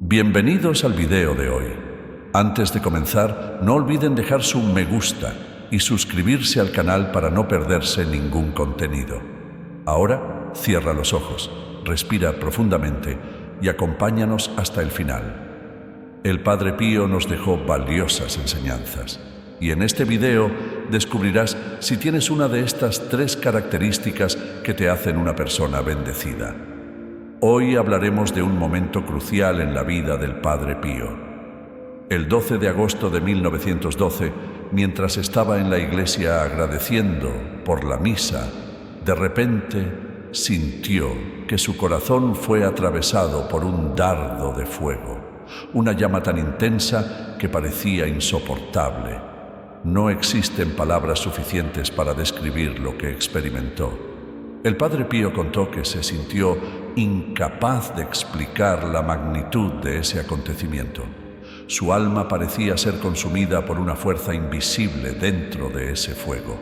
Bienvenidos al video de hoy. Antes de comenzar, no olviden dejar su me gusta y suscribirse al canal para no perderse ningún contenido. Ahora, cierra los ojos, respira profundamente y acompáñanos hasta el final. El Padre Pío nos dejó valiosas enseñanzas y en este video descubrirás si tienes una de estas 3 características que te hacen una persona bendecida. Hoy hablaremos de un momento crucial en la vida del Padre Pío. El 12 de agosto de 1912, mientras estaba en la iglesia agradeciendo por la misa, de repente sintió que su corazón fue atravesado por un dardo de fuego, una llama tan intensa que parecía insoportable. No existen palabras suficientes para describir lo que experimentó. El Padre Pío contó que se sintió incapaz de explicar la magnitud de ese acontecimiento. Su alma parecía ser consumida por una fuerza invisible dentro de ese fuego.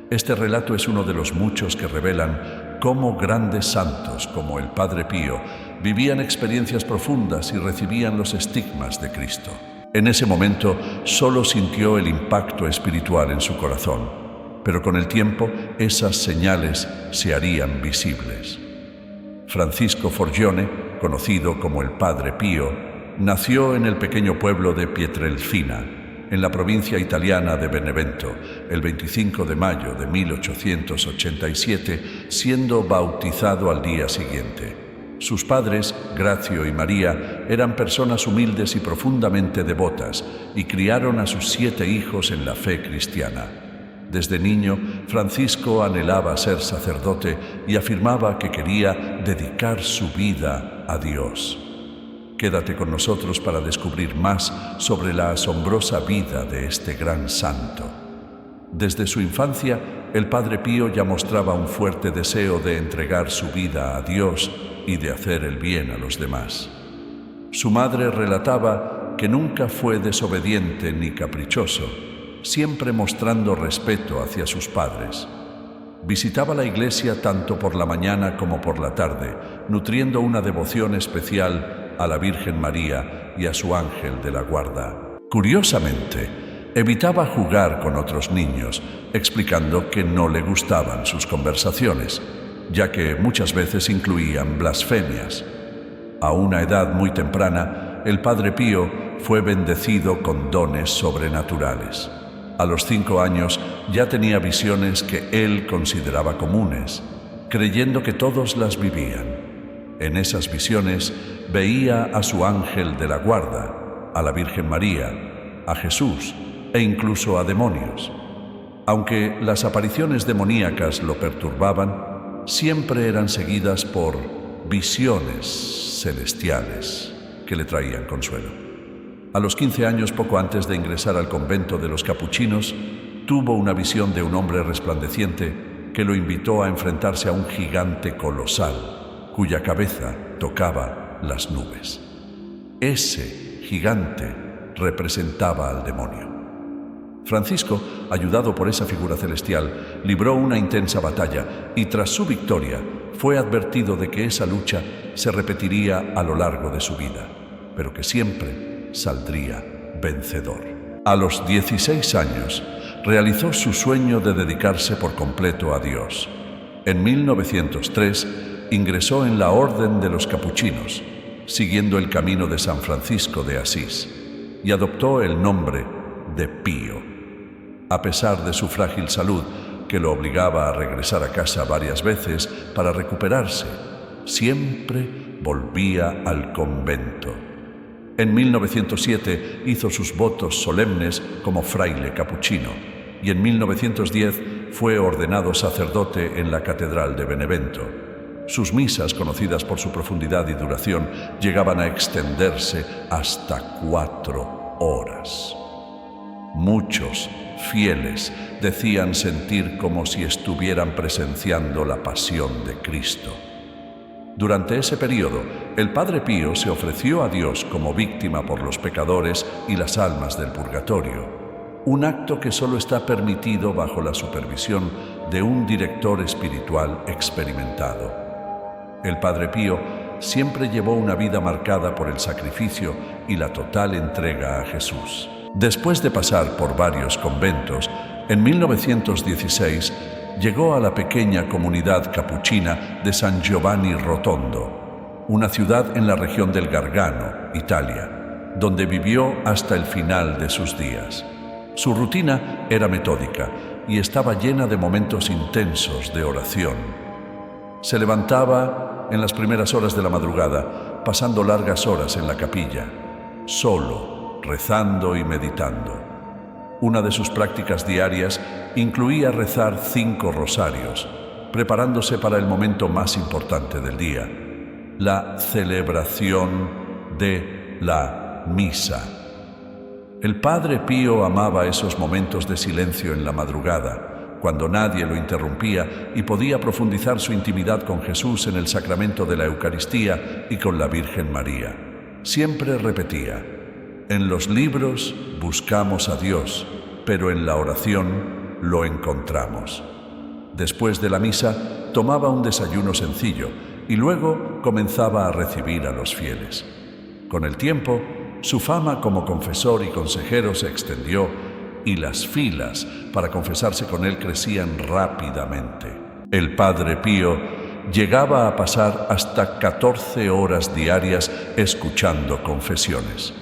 Este relato es uno de los muchos que revelan cómo grandes santos como el Padre Pío vivían experiencias profundas y recibían los estigmas de Cristo. En ese momento solo sintió el impacto espiritual en su corazón, pero con el tiempo esas señales se harían visibles. Francisco Forgione, conocido como el Padre Pío, nació en el pequeño pueblo de Pietrelcina, en la provincia italiana de Benevento, el 25 de mayo de 1887, siendo bautizado al día siguiente. Sus padres, Grazio y María, eran personas humildes y profundamente devotas y criaron a sus 7 hijos en la fe cristiana. Desde niño, Francisco anhelaba ser sacerdote y afirmaba que quería dedicar su vida a Dios. Quédate con nosotros para descubrir más sobre la asombrosa vida de este gran santo. Desde su infancia, el Padre Pío ya mostraba un fuerte deseo de entregar su vida a Dios y de hacer el bien a los demás. Su madre relataba que nunca fue desobediente ni caprichoso, siempre mostrando respeto hacia sus padres. Visitaba la iglesia tanto por la mañana como por la tarde, nutriendo una devoción especial a la Virgen María y a su ángel de la guarda. Curiosamente, evitaba jugar con otros niños, explicando que no le gustaban sus conversaciones, ya que muchas veces incluían blasfemias. A una edad muy temprana, el Padre Pío fue bendecido con dones sobrenaturales. A los 5 años ya tenía visiones que él consideraba comunes, creyendo que todos las vivían. En esas visiones veía a su ángel de la guarda, a la Virgen María, a Jesús e incluso a demonios. Aunque las apariciones demoníacas lo perturbaban, siempre eran seguidas por visiones celestiales que le traían consuelo. A los 15 años, poco antes de ingresar al convento de los capuchinos, tuvo una visión de un hombre resplandeciente que lo invitó a enfrentarse a un gigante colosal, cuya cabeza tocaba las nubes. Ese gigante representaba al demonio. Francisco, ayudado por esa figura celestial, libró una intensa batalla y tras su victoria fue advertido de que esa lucha se repetiría a lo largo de su vida, pero que siempre saldría vencedor. A los 16 años, realizó su sueño de dedicarse por completo a Dios. En 1903, ingresó en la Orden de los Capuchinos, siguiendo el camino de San Francisco de Asís, y adoptó el nombre de Pío. A pesar de su frágil salud, que lo obligaba a regresar a casa varias veces para recuperarse, siempre volvía al convento. En 1907 hizo sus votos solemnes como fraile capuchino y en 1910 fue ordenado sacerdote en la Catedral de Benevento. Sus misas, conocidas por su profundidad y duración, llegaban a extenderse hasta 4 horas. Muchos fieles decían sentir como si estuvieran presenciando la pasión de Cristo. Durante ese periodo, el Padre Pío se ofreció a Dios como víctima por los pecadores y las almas del purgatorio, un acto que solo está permitido bajo la supervisión de un director espiritual experimentado. El Padre Pío siempre llevó una vida marcada por el sacrificio y la total entrega a Jesús. Después de pasar por varios conventos, en 1916 llegó a la pequeña comunidad capuchina de San Giovanni Rotondo, una ciudad en la región del Gargano, Italia, donde vivió hasta el final de sus días. Su rutina era metódica y estaba llena de momentos intensos de oración. Se levantaba en las primeras horas de la madrugada, pasando largas horas en la capilla, solo, rezando y meditando. Una de sus prácticas diarias incluía rezar 5 rosarios, preparándose para el momento más importante del día, la celebración de la misa. El Padre Pío amaba esos momentos de silencio en la madrugada, cuando nadie lo interrumpía y podía profundizar su intimidad con Jesús en el sacramento de la Eucaristía y con la Virgen María. Siempre repetía: en los libros buscamos a Dios, pero en la oración lo encontramos. Después de la misa, tomaba un desayuno sencillo y luego comenzaba a recibir a los fieles. Con el tiempo, su fama como confesor y consejero se extendió y las filas para confesarse con él crecían rápidamente. El Padre Pío llegaba a pasar hasta 14 horas diarias escuchando confesiones.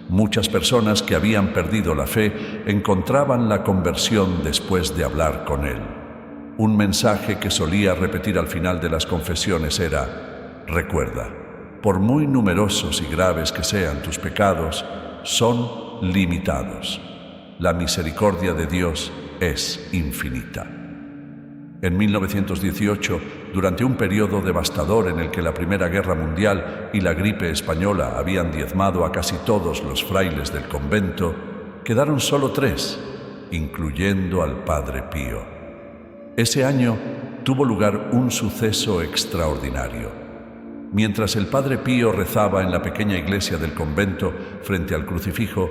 Muchas personas que habían perdido la fe encontraban la conversión después de hablar con él. Un mensaje que solía repetir al final de las confesiones era: recuerda, por muy numerosos y graves que sean tus pecados, son limitados. La misericordia de Dios es infinita. En 1918, durante un periodo devastador en el que la Primera Guerra Mundial y la gripe española habían diezmado a casi todos los frailes del convento, quedaron solo 3, incluyendo al Padre Pío. Ese año tuvo lugar un suceso extraordinario. Mientras el Padre Pío rezaba en la pequeña iglesia del convento frente al crucifijo,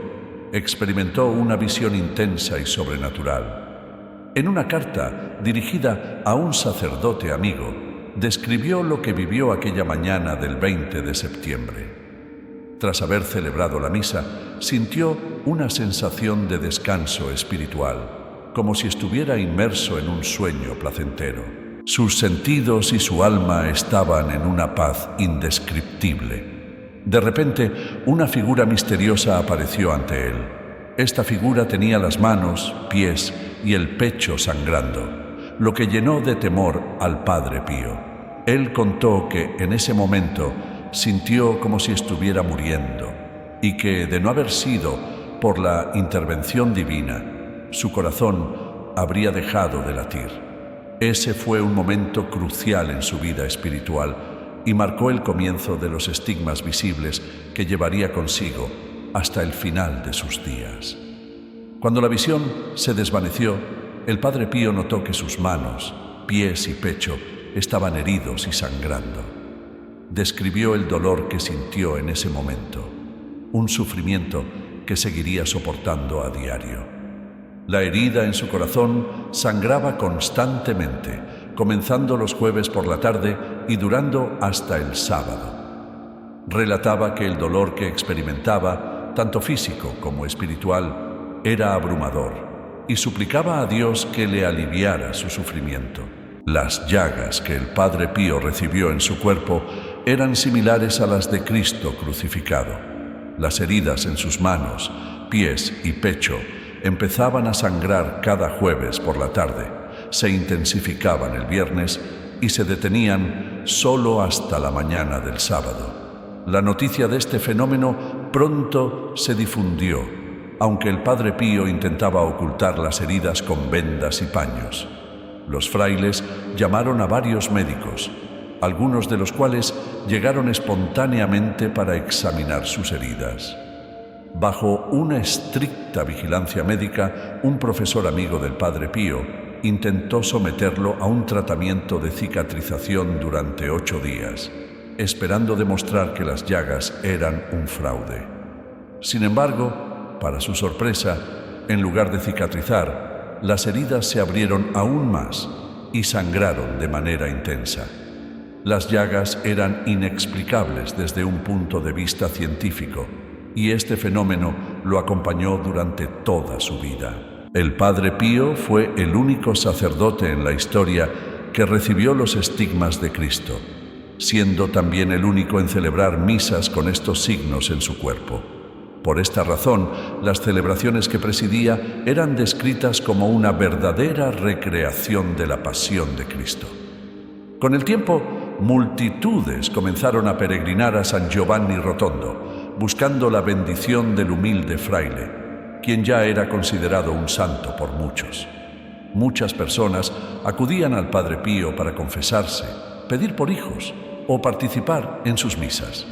experimentó una visión intensa y sobrenatural. En una carta dirigida a un sacerdote amigo, describió lo que vivió aquella mañana del 20 de septiembre. Tras haber celebrado la misa, sintió una sensación de descanso espiritual, como si estuviera inmerso en un sueño placentero. Sus sentidos y su alma estaban en una paz indescriptible. De repente, una figura misteriosa apareció ante él. Esta figura tenía las manos, pies y el pecho sangrando, lo que llenó de temor al Padre Pío. Él contó que en ese momento sintió como si estuviera muriendo y que, de no haber sido por la intervención divina, su corazón habría dejado de latir. Ese fue un momento crucial en su vida espiritual y marcó el comienzo de los estigmas visibles que llevaría consigo hasta el final de sus días. Cuando la visión se desvaneció, el Padre Pío notó que sus manos, pies y pecho estaban heridos y sangrando. Describió el dolor que sintió en ese momento, un sufrimiento que seguiría soportando a diario. La herida en su corazón sangraba constantemente, comenzando los jueves por la tarde y durando hasta el sábado. Relataba que el dolor que experimentaba, tanto físico como espiritual, era abrumador y suplicaba a Dios que le aliviara su sufrimiento. Las llagas que el Padre Pío recibió en su cuerpo eran similares a las de Cristo crucificado. Las heridas en sus manos, pies y pecho empezaban a sangrar cada jueves por la tarde, se intensificaban el viernes y se detenían solo hasta la mañana del sábado. La noticia de este fenómeno pronto se difundió, aunque el Padre Pío intentaba ocultar las heridas con vendas y paños. Los frailes llamaron a varios médicos, algunos de los cuales llegaron espontáneamente para examinar sus heridas. Bajo una estricta vigilancia médica, un profesor amigo del Padre Pío intentó someterlo a un tratamiento de cicatrización durante 8 días, esperando demostrar que las llagas eran un fraude. Sin embargo, para su sorpresa, en lugar de cicatrizar, las heridas se abrieron aún más y sangraron de manera intensa. Las llagas eran inexplicables desde un punto de vista científico, y este fenómeno lo acompañó durante toda su vida. El Padre Pío fue el único sacerdote en la historia que recibió los estigmas de Cristo, siendo también el único en celebrar misas con estos signos en su cuerpo. Por esta razón, las celebraciones que presidía eran descritas como una verdadera recreación de la pasión de Cristo. Con el tiempo, multitudes comenzaron a peregrinar a San Giovanni Rotondo, buscando la bendición del humilde fraile, quien ya era considerado un santo por muchos. Muchas personas acudían al Padre Pío para confesarse, pedir por hijos o participar en sus misas.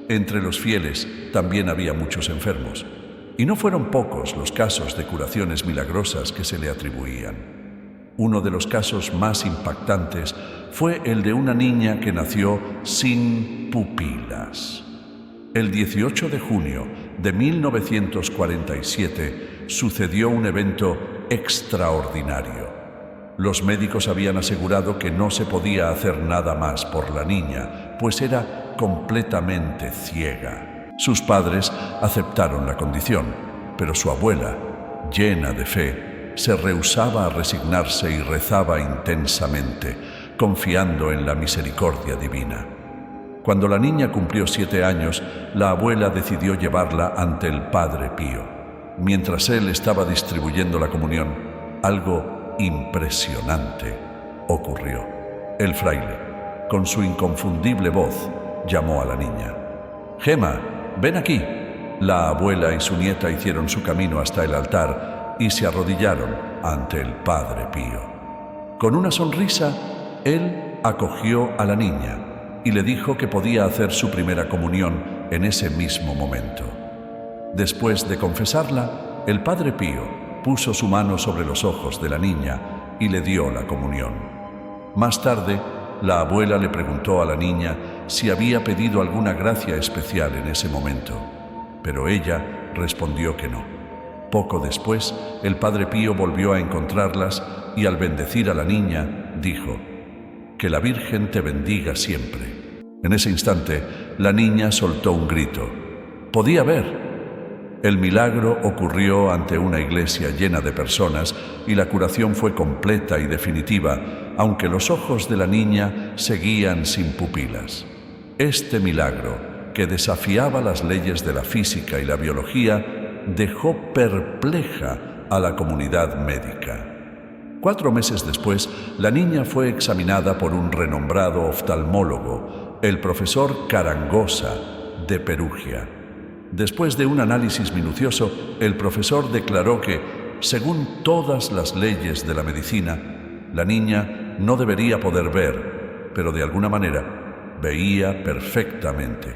Entre los fieles también había muchos enfermos, y no fueron pocos los casos de curaciones milagrosas que se le atribuían. Uno de los casos más impactantes fue el de una niña que nació sin pupilas. El 18 de junio de 1947 sucedió un evento extraordinario. Los médicos habían asegurado que no se podía hacer nada más por la niña, pues era completamente ciega. Sus padres aceptaron la condición, pero su abuela, llena de fe, se rehusaba a resignarse y rezaba intensamente, confiando en la misericordia divina. Cuando la niña cumplió 7 años, la abuela decidió llevarla ante el Padre Pío. Mientras él estaba distribuyendo la comunión, algo impresionante ocurrió. El fraile, con su inconfundible voz, llamó a la niña. «Gema, ven aquí». La abuela y su nieta hicieron su camino hasta el altar y se arrodillaron ante el Padre Pío. Con una sonrisa, él acogió a la niña y le dijo que podía hacer su primera comunión en ese mismo momento. Después de confesarla, el Padre Pío puso su mano sobre los ojos de la niña y le dio la comunión. Más tarde, la abuela le preguntó a la niña si había pedido alguna gracia especial en ese momento, pero ella respondió que no. Poco después, el Padre Pío volvió a encontrarlas y al bendecir a la niña, dijo: «Que la Virgen te bendiga siempre». En ese instante, la niña soltó un grito. Podía ver. El milagro ocurrió ante una iglesia llena de personas y la curación fue completa y definitiva, aunque los ojos de la niña seguían sin pupilas. Este milagro, que desafiaba las leyes de la física y la biología, dejó perpleja a la comunidad médica. 4 meses después, la niña fue examinada por un renombrado oftalmólogo, el profesor Carangosa, de Perugia. Después de un análisis minucioso, el profesor declaró que, según todas las leyes de la medicina, la niña no debería poder ver, pero de alguna manera veía perfectamente.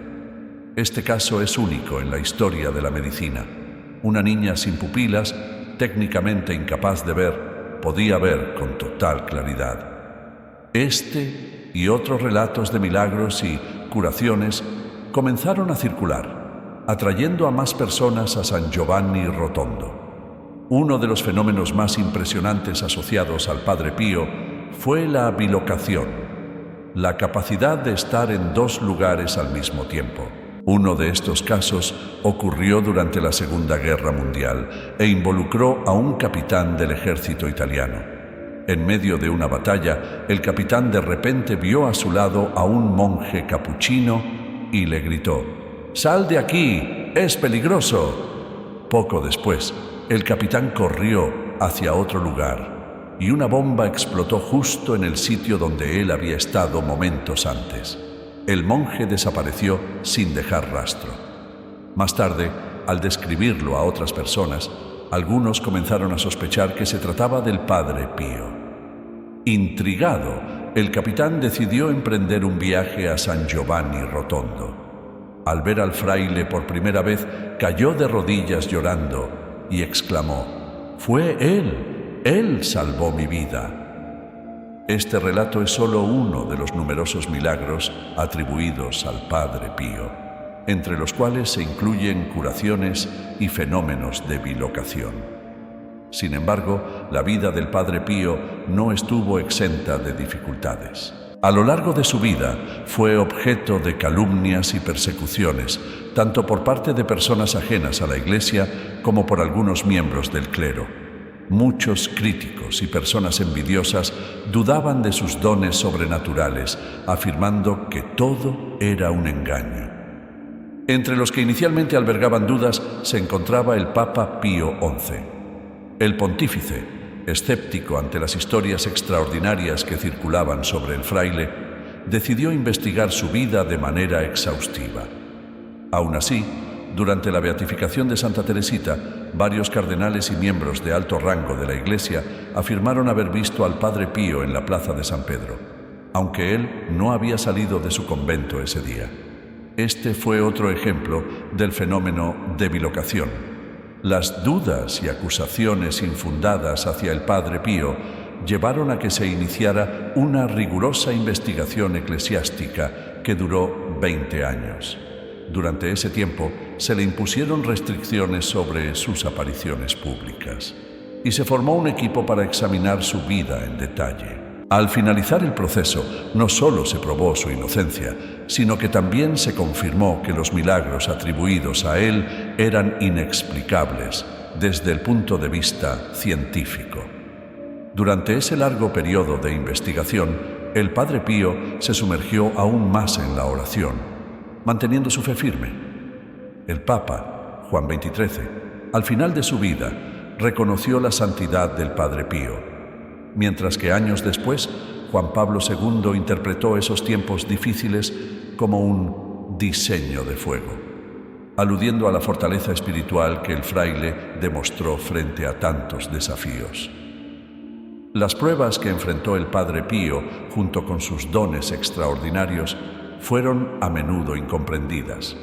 Este caso es único en la historia de la medicina. Una niña sin pupilas, técnicamente incapaz de ver, podía ver con total claridad. Este y otros relatos de milagros y curaciones comenzaron a circular, atrayendo a más personas a San Giovanni Rotondo. Uno de los fenómenos más impresionantes asociados al Padre Pío fue la bilocación, la capacidad de estar en 2 lugares al mismo tiempo. Uno de estos casos ocurrió durante la Segunda Guerra Mundial e involucró a un capitán del ejército italiano. En medio de una batalla, el capitán de repente vio a su lado a un monje capuchino y le gritó: «¡Sal de aquí! ¡Es peligroso!». Poco después, el capitán corrió hacia otro lugar y una bomba explotó justo en el sitio donde él había estado momentos antes. El monje desapareció sin dejar rastro. Más tarde, al describirlo a otras personas, algunos comenzaron a sospechar que se trataba del Padre Pío. Intrigado, el capitán decidió emprender un viaje a San Giovanni Rotondo. Al ver al fraile por primera vez, cayó de rodillas llorando y exclamó: «¡Fue él! ¡Él salvó mi vida!». Este relato es solo uno de los numerosos milagros atribuidos al Padre Pío, entre los cuales se incluyen curaciones y fenómenos de bilocación. Sin embargo, la vida del Padre Pío no estuvo exenta de dificultades. A lo largo de su vida fue objeto de calumnias y persecuciones, tanto por parte de personas ajenas a la Iglesia como por algunos miembros del clero. Muchos críticos y personas envidiosas dudaban de sus dones sobrenaturales, afirmando que todo era un engaño. Entre los que inicialmente albergaban dudas se encontraba el Papa Pío XI. El pontífice, escéptico ante las historias extraordinarias que circulaban sobre el fraile, decidió investigar su vida de manera exhaustiva. Aún así, durante la beatificación de Santa Teresita, varios cardenales y miembros de alto rango de la Iglesia afirmaron haber visto al Padre Pío en la plaza de San Pedro, aunque él no había salido de su convento ese día. Este fue otro ejemplo del fenómeno de bilocación. Las dudas y acusaciones infundadas hacia el Padre Pío llevaron a que se iniciara una rigurosa investigación eclesiástica que duró 20 años. Durante ese tiempo se le impusieron restricciones sobre sus apariciones públicas y se formó un equipo para examinar su vida en detalle. Al finalizar el proceso, no solo se probó su inocencia, sino que también se confirmó que los milagros atribuidos a él eran inexplicables desde el punto de vista científico. Durante ese largo periodo de investigación, el Padre Pío se sumergió aún más en la oración, manteniendo su fe firme. El Papa, Juan XXIII, al final de su vida, reconoció la santidad del Padre Pío, mientras que años después, Juan Pablo II interpretó esos tiempos difíciles como un diseño de fuego, aludiendo a la fortaleza espiritual que el fraile demostró frente a tantos desafíos. Las pruebas que enfrentó el Padre Pío, junto con sus dones extraordinarios, fueron a menudo incomprendidas.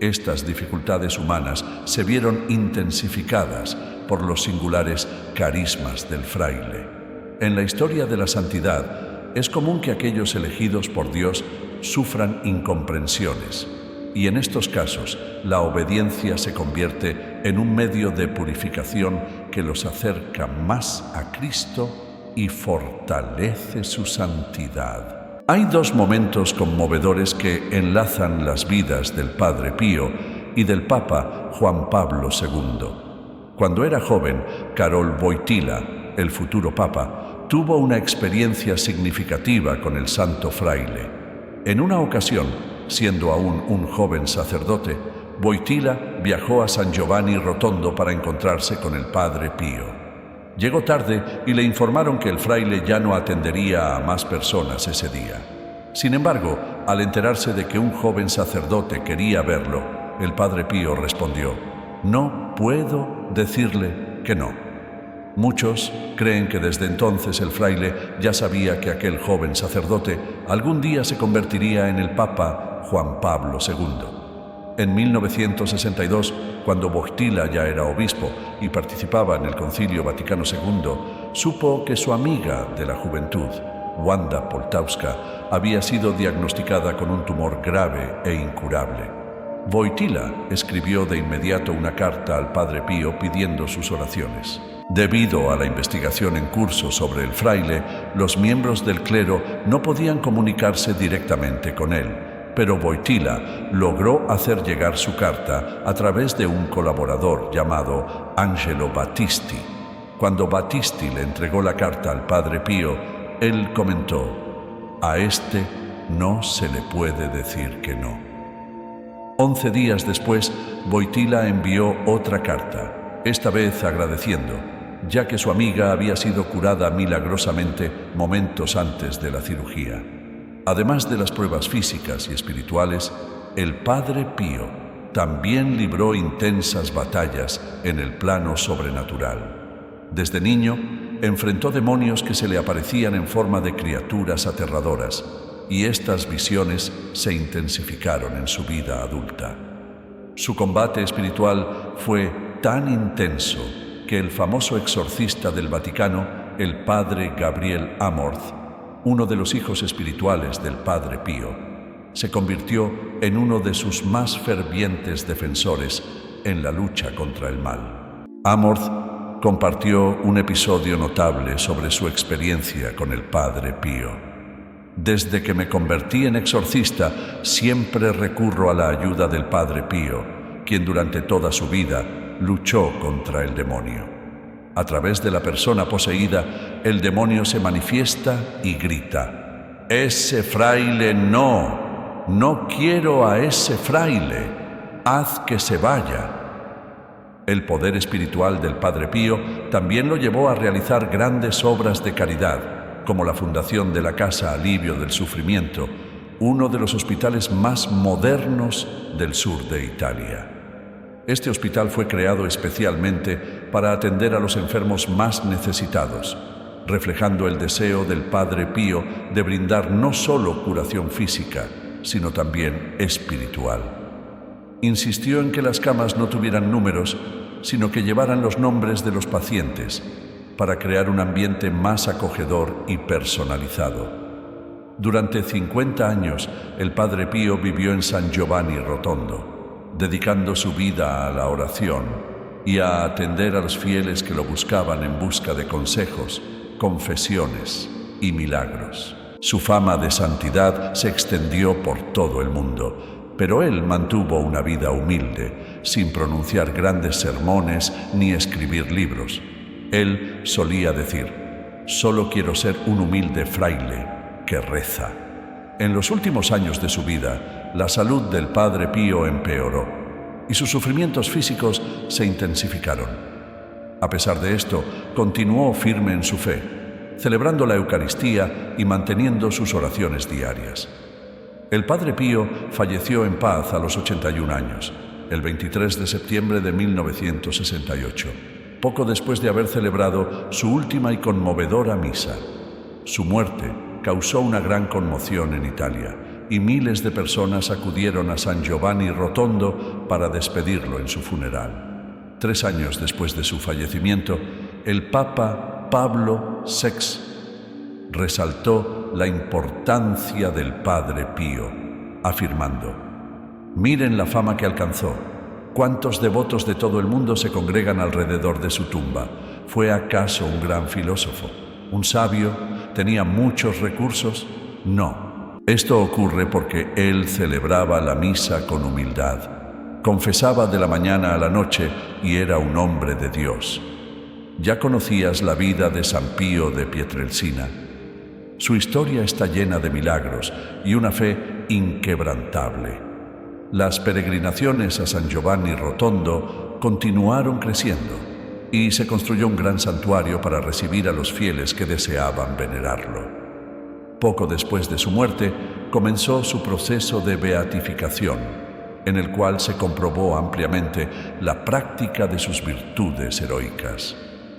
Estas dificultades humanas se vieron intensificadas por los singulares carismas del fraile. En la historia de la santidad, es común que aquellos elegidos por Dios sufran incomprensiones, y en estos casos la obediencia se convierte en un medio de purificación que los acerca más a Cristo y fortalece su santidad. Hay dos momentos conmovedores que enlazan las vidas del Padre Pío y del Papa Juan Pablo II. Cuando era joven, Karol Wojtyła, el futuro Papa, tuvo una experiencia significativa con el santo fraile. En una ocasión, siendo aún un joven sacerdote, Wojtyła viajó a San Giovanni Rotondo para encontrarse con el Padre Pío. Llegó tarde y le informaron que el fraile ya no atendería a más personas ese día. Sin embargo, al enterarse de que un joven sacerdote quería verlo, el Padre Pío respondió: «No puedo decirle que no». Muchos creen que desde entonces el fraile ya sabía que aquel joven sacerdote algún día se convertiría en el Papa Juan Pablo II. En 1962, cuando Wojtyła ya era obispo y participaba en el Concilio Vaticano II, supo que su amiga de la juventud, Wanda Poltowska, había sido diagnosticada con un tumor grave e incurable. Wojtyła escribió de inmediato una carta al Padre Pío pidiendo sus oraciones. Debido a la investigación en curso sobre el fraile, los miembros del clero no podían comunicarse directamente con él, pero Wojtyła logró hacer llegar su carta a través de un colaborador llamado Angelo Battisti. Cuando Battisti le entregó la carta al Padre Pío, él comentó: «A este no se le puede decir que no». 11 días después, Wojtyła envió otra carta, esta vez agradeciendo, ya que su amiga había sido curada milagrosamente momentos antes de la cirugía. Además de las pruebas físicas y espirituales, el Padre Pío también libró intensas batallas en el plano sobrenatural. Desde niño, enfrentó demonios que se le aparecían en forma de criaturas aterradoras, y estas visiones se intensificaron en su vida adulta. Su combate espiritual fue tan intenso que el famoso exorcista del Vaticano, el padre Gabriel Amorth, uno de los hijos espirituales del Padre Pío, se convirtió en uno de sus más fervientes defensores en la lucha contra el mal. Amorth compartió un episodio notable sobre su experiencia con el Padre Pío. Desde que me convertí en exorcista, siempre recurro a la ayuda del Padre Pío, quien durante toda su vida luchó contra el demonio. A través de la persona poseída, el demonio se manifiesta y grita: «Ese fraile no, no quiero a ese fraile, haz que se vaya». El poder espiritual del Padre Pío también lo llevó a realizar grandes obras de caridad, como la fundación de la Casa Alivio del Sufrimiento, uno de los hospitales más modernos del sur de Italia. Este hospital fue creado especialmente para atender a los enfermos más necesitados, reflejando el deseo del Padre Pío de brindar no solo curación física, sino también espiritual. Insistió en que las camas no tuvieran números, sino que llevaran los nombres de los pacientes, para crear un ambiente más acogedor y personalizado. Durante 50 años, el Padre Pío vivió en San Giovanni Rotondo, dedicando su vida a la oración y a atender a los fieles que lo buscaban en busca de consejos, confesiones y milagros. Su fama de santidad se extendió por todo el mundo, pero él mantuvo una vida humilde, sin pronunciar grandes sermones ni escribir libros. Él solía decir: «Solo quiero ser un humilde fraile que reza». En los últimos años de su vida, la salud del Padre Pío empeoró y sus sufrimientos físicos se intensificaron. A pesar de esto, continuó firme en su fe, celebrando la Eucaristía y manteniendo sus oraciones diarias. El Padre Pío falleció en paz a los 81 años, el 23 de septiembre de 1968, poco después de haber celebrado su última y conmovedora misa. Su muerte causó una gran conmoción en Italia y miles de personas acudieron a San Giovanni Rotondo para despedirlo en su funeral. 3 años después de su fallecimiento, el Papa Pablo VI resaltó la importancia del Padre Pío, afirmando: «Miren la fama que alcanzó. ¿Cuántos devotos de todo el mundo se congregan alrededor de su tumba? ¿Fue acaso un gran filósofo? ¿Un sabio? ¿Tenía muchos recursos? No. Esto ocurre porque él celebraba la misa con humildad, confesaba de la mañana a la noche y era un hombre de Dios». ¿Ya conocías la vida de San Pío de Pietrelcina? Su historia está llena de milagros y una fe inquebrantable. Las peregrinaciones a San Giovanni Rotondo continuaron creciendo y se construyó un gran santuario para recibir a los fieles que deseaban venerarlo. Poco después de su muerte, comenzó su proceso de beatificación, en el cual se comprobó ampliamente la práctica de sus virtudes heroicas.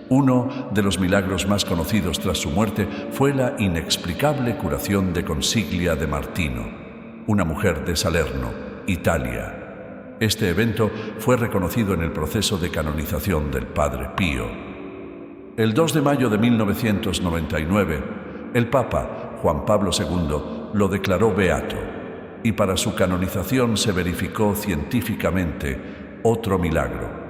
Uno de los milagros más conocidos tras su muerte fue la inexplicable curación de Consiglia de Martino, una mujer de Salerno, Italia. Este evento fue reconocido en el proceso de canonización del Padre Pío. El 2 de mayo de 1999, el Papa Juan Pablo II lo declaró beato, y para su canonización se verificó científicamente otro milagro: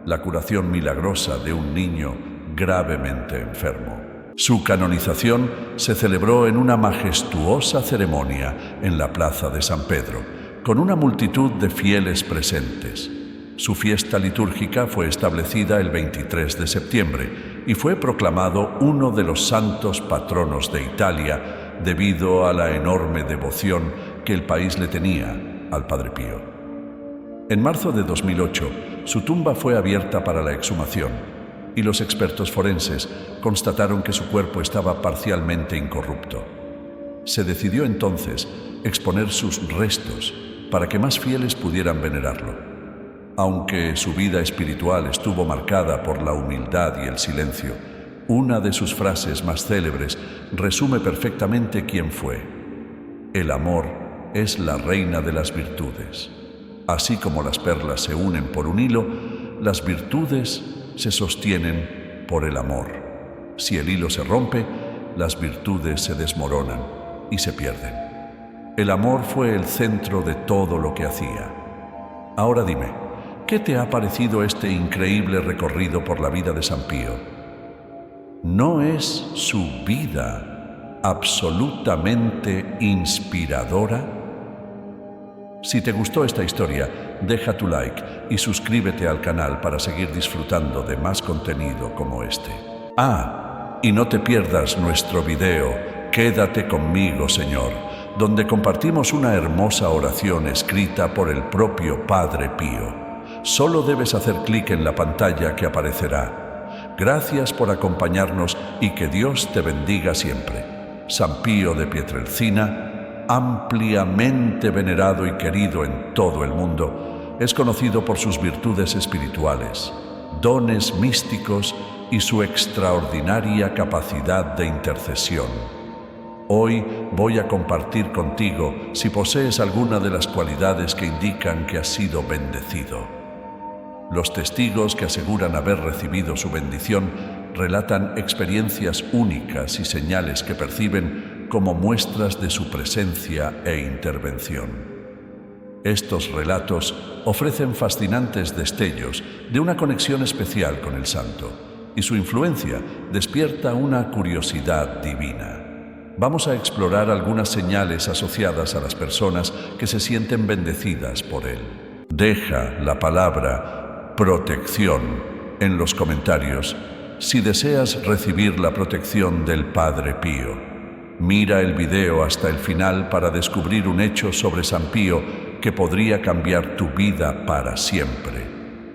la curación milagrosa de un niño gravemente enfermo. Su canonización se celebró en una majestuosa ceremonia en la plaza de San Pedro, con una multitud de fieles presentes. Su fiesta litúrgica fue establecida el 23 de septiembre y fue proclamado uno de los santos patronos de Italia debido a la enorme devoción que el país le tenía al Padre Pío. En marzo de 2008, su tumba fue abierta para la exhumación y los expertos forenses constataron que su cuerpo estaba parcialmente incorrupto. Se decidió entonces exponer sus restos para que más fieles pudieran venerarlo. Aunque su vida espiritual estuvo marcada por la humildad y el silencio, una de sus frases más célebres resume perfectamente quién fue: «El amor es la reina de las virtudes. Así como las perlas se unen por un hilo, las virtudes se sostienen por el amor. Si el hilo se rompe, las virtudes se desmoronan y se pierden». El amor fue el centro de todo lo que hacía. Ahora dime, ¿qué te ha parecido este increíble recorrido por la vida de San Pío? No es su vida, absolutamente inspiradora? Si te gustó esta historia, deja tu like y suscríbete al canal para seguir disfrutando de más contenido como este. Y no te pierdas nuestro video Quédate conmigo, Señor, donde compartimos una hermosa oración escrita por el propio Padre Pío. Solo debes hacer clic en la pantalla que aparecerá. Gracias por acompañarnos y que Dios te bendiga siempre. San Pío de Pietrelcina, ampliamente venerado y querido en todo el mundo, es conocido por sus virtudes espirituales, dones místicos y su extraordinaria capacidad de intercesión. Hoy voy a compartir contigo si posees alguna de las cualidades que indican que has sido bendecido. Los testigos que aseguran haber recibido su bendición relatan experiencias únicas y señales que perciben como muestras de su presencia e intervención. Estos relatos ofrecen fascinantes destellos de una conexión especial con el santo, y su influencia despierta una curiosidad divina. Vamos a explorar algunas señales asociadas a las personas que se sienten bendecidas por él. Deja la palabra protección en los comentarios si deseas recibir la protección del Padre Pío. Mira el video hasta el final para descubrir un hecho sobre San Pío que podría cambiar tu vida para siempre.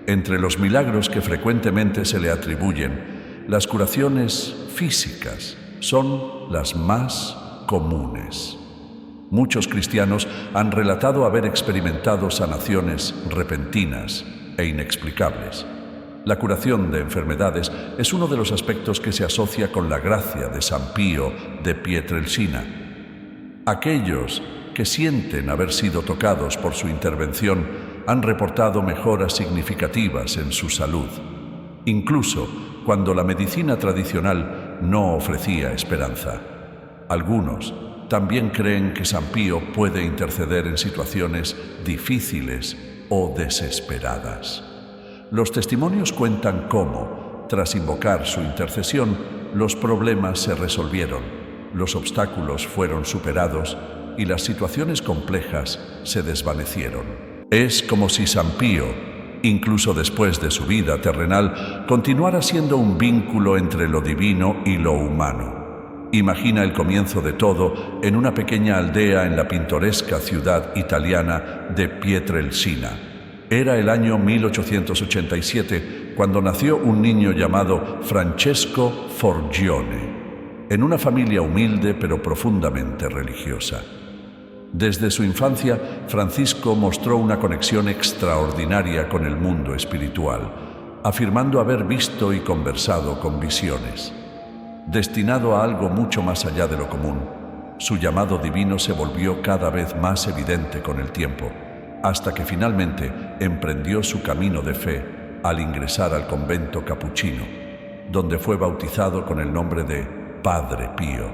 Entre los milagros que frecuentemente se le atribuyen, las curaciones físicas son las más comunes. Muchos cristianos han relatado haber experimentado sanaciones repentinas e inexplicables. La curación de enfermedades es uno de los aspectos que se asocia con la gracia de San Pío de Pietrelcina. Aquellos que sienten haber sido tocados por su intervención han reportado mejoras significativas en su salud, incluso cuando la medicina tradicional no ofrecía esperanza. Algunos también creen que San Pío puede interceder en situaciones difíciles o desesperadas. Los testimonios cuentan cómo, tras invocar su intercesión, los problemas se resolvieron, los obstáculos fueron superados y las situaciones complejas se desvanecieron. Es como si San Pío, incluso después de su vida terrenal, continuara siendo un vínculo entre lo divino y lo humano. Imagina el comienzo de todo en una pequeña aldea en la pintoresca ciudad italiana de Pietrelcina. Era el año 1887 cuando nació un niño llamado Francesco Forgione, en una familia humilde pero profundamente religiosa. Desde su infancia, Francisco mostró una conexión extraordinaria con el mundo espiritual, afirmando haber visto y conversado con visiones. Destinado a algo mucho más allá de lo común, su llamado divino se volvió cada vez más evidente con el tiempo, hasta que finalmente emprendió su camino de fe al ingresar al convento capuchino, donde fue bautizado con el nombre de Padre Pío.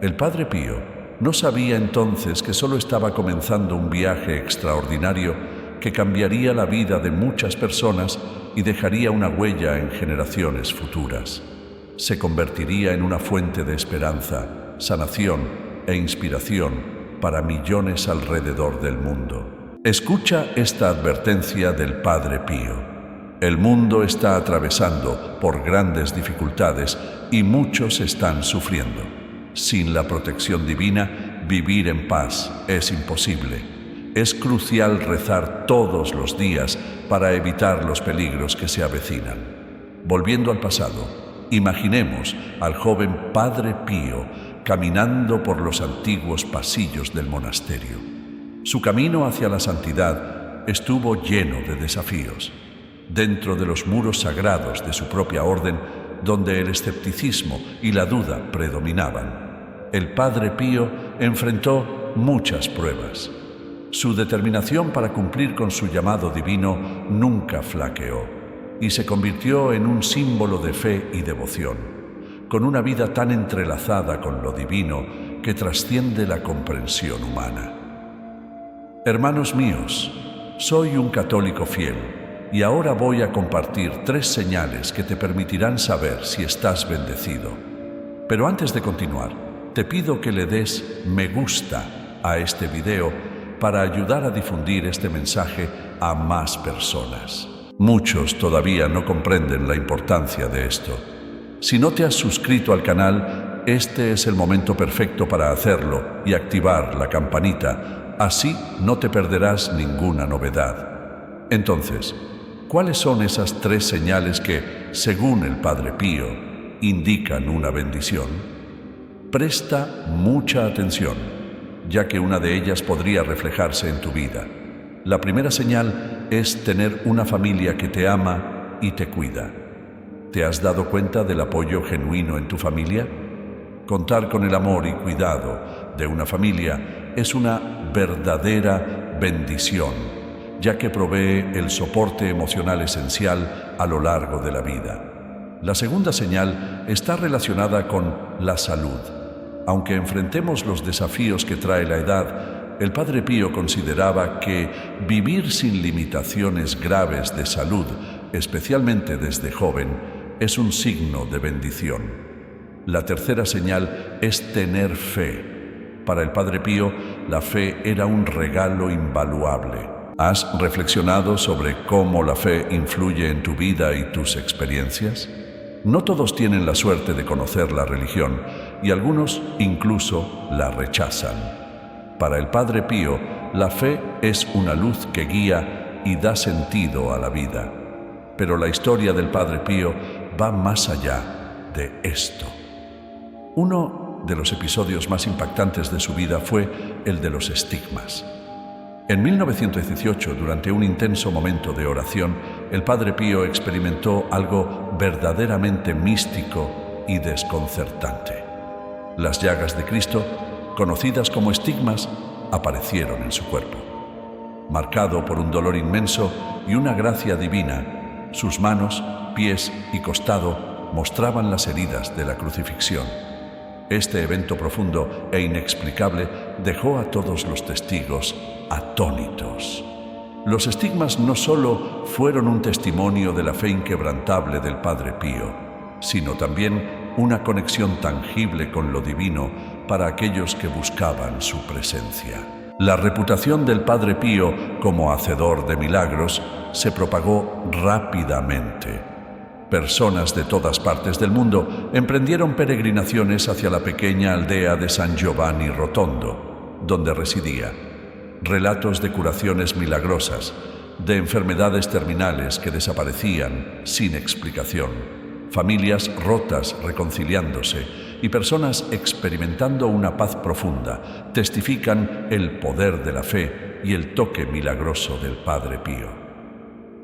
El Padre Pío no sabía entonces que solo estaba comenzando un viaje extraordinario que cambiaría la vida de muchas personas y dejaría una huella en generaciones futuras. Se convertiría en una fuente de esperanza, sanación e inspiración para millones alrededor del mundo. Escucha esta advertencia del Padre Pío. El mundo está atravesando por grandes dificultades y muchos están sufriendo. Sin la protección divina, vivir en paz es imposible. Es crucial rezar todos los días para evitar los peligros que se avecinan. Volviendo al pasado, imaginemos al joven Padre Pío caminando por los antiguos pasillos del monasterio. Su camino hacia la santidad estuvo lleno de desafíos. Dentro de los muros sagrados de su propia orden, donde el escepticismo y la duda predominaban, el Padre Pío enfrentó muchas pruebas. Su determinación para cumplir con su llamado divino nunca flaqueó y se convirtió en un símbolo de fe y devoción, con una vida tan entrelazada con lo divino que trasciende la comprensión humana. Hermanos míos, soy un católico fiel y ahora voy a compartir 3 señales que te permitirán saber si estás bendecido. Pero antes de continuar, te pido que le des me gusta a este video para ayudar a difundir este mensaje a más personas. Muchos todavía no comprenden la importancia de esto. Si no te has suscrito al canal, este es el momento perfecto para hacerlo y activar la campanita. Así no te perderás ninguna novedad. Entonces, ¿cuáles son esas 3 señales que, según el Padre Pío, indican una bendición? Presta mucha atención, ya que una de ellas podría reflejarse en tu vida. La primera señal es tener una familia que te ama y te cuida. ¿Te has dado cuenta del apoyo genuino en tu familia? Contar con el amor y cuidado de una familia es una verdadera bendición, ya que provee el soporte emocional esencial a lo largo de la vida. La segunda señal está relacionada con la salud. Aunque enfrentemos los desafíos que trae la edad, el Padre Pío consideraba que vivir sin limitaciones graves de salud, especialmente desde joven, es un signo de bendición. La tercera señal es tener fe. Para el Padre Pío, la fe era un regalo invaluable. ¿Has reflexionado sobre cómo la fe influye en tu vida y tus experiencias? No todos tienen la suerte de conocer la religión y algunos incluso la rechazan. Para el Padre Pío, la fe es una luz que guía y da sentido a la vida. Pero la historia del Padre Pío va más allá de esto. Uno de los episodios más impactantes de su vida fue el de los estigmas. En 1918, durante un intenso momento de oración, el Padre Pío experimentó algo verdaderamente místico y desconcertante. Las llagas de Cristo, conocidas como estigmas, aparecieron en su cuerpo. Marcado por un dolor inmenso y una gracia divina, sus manos, pies y costado mostraban las heridas de la crucifixión. Este evento profundo e inexplicable dejó a todos los testigos atónitos. Los estigmas no solo fueron un testimonio de la fe inquebrantable del Padre Pío, sino también una conexión tangible con lo divino para aquellos que buscaban su presencia. La reputación del Padre Pío como hacedor de milagros se propagó rápidamente. Personas de todas partes del mundo emprendieron peregrinaciones hacia la pequeña aldea de San Giovanni Rotondo, donde residía. Relatos de curaciones milagrosas, de enfermedades terminales que desaparecían sin explicación, familias rotas reconciliándose y personas experimentando una paz profunda testifican el poder de la fe y el toque milagroso del Padre Pío.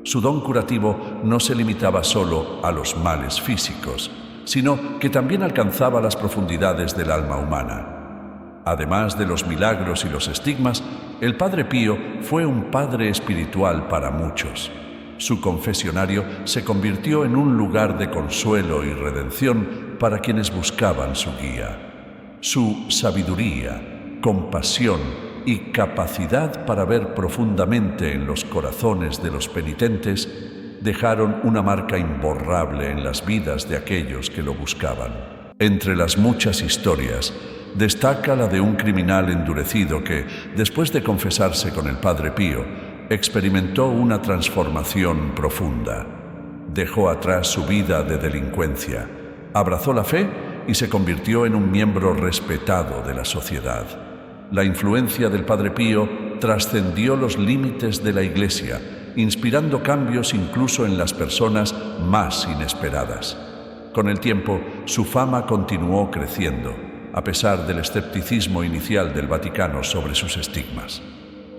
Su don curativo no se limitaba solo a los males físicos, sino que también alcanzaba las profundidades del alma humana. Además de los milagros y los estigmas, el Padre Pío fue un padre espiritual para muchos. Su confesionario se convirtió en un lugar de consuelo y redención para quienes buscaban su guía. Su sabiduría, compasión y capacidad para ver profundamente en los corazones de los penitentes dejaron una marca imborrable en las vidas de aquellos que lo buscaban. Entre las muchas historias, destaca la de un criminal endurecido que, después de confesarse con el Padre Pío, experimentó una transformación profunda. Dejó atrás su vida de delincuencia, abrazó la fe y se convirtió en un miembro respetado de la sociedad. La influencia del Padre Pío trascendió los límites de la Iglesia, inspirando cambios incluso en las personas más inesperadas. Con el tiempo, su fama continuó creciendo, a pesar del escepticismo inicial del Vaticano sobre sus estigmas.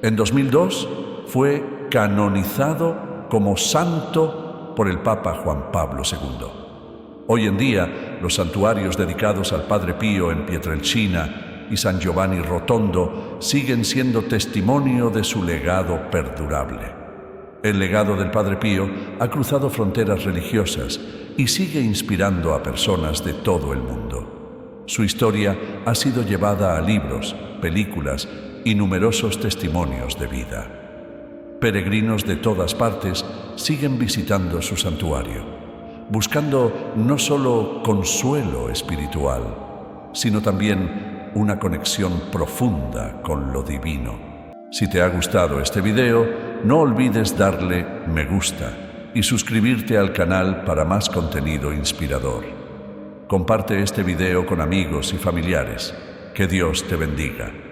En 2002, fue canonizado como santo por el Papa Juan Pablo II. Hoy en día, los santuarios dedicados al Padre Pío en Pietrelcina y San Giovanni Rotondo siguen siendo testimonio de su legado perdurable. El legado del Padre Pío ha cruzado fronteras religiosas y sigue inspirando a personas de todo el mundo. Su historia ha sido llevada a libros, películas y numerosos testimonios de vida. Peregrinos de todas partes siguen visitando su santuario, buscando no solo consuelo espiritual, sino también una conexión profunda con lo divino. Si te ha gustado este video, no olvides darle me gusta y suscribirte al canal para más contenido inspirador. Comparte este video con amigos y familiares. Que Dios te bendiga.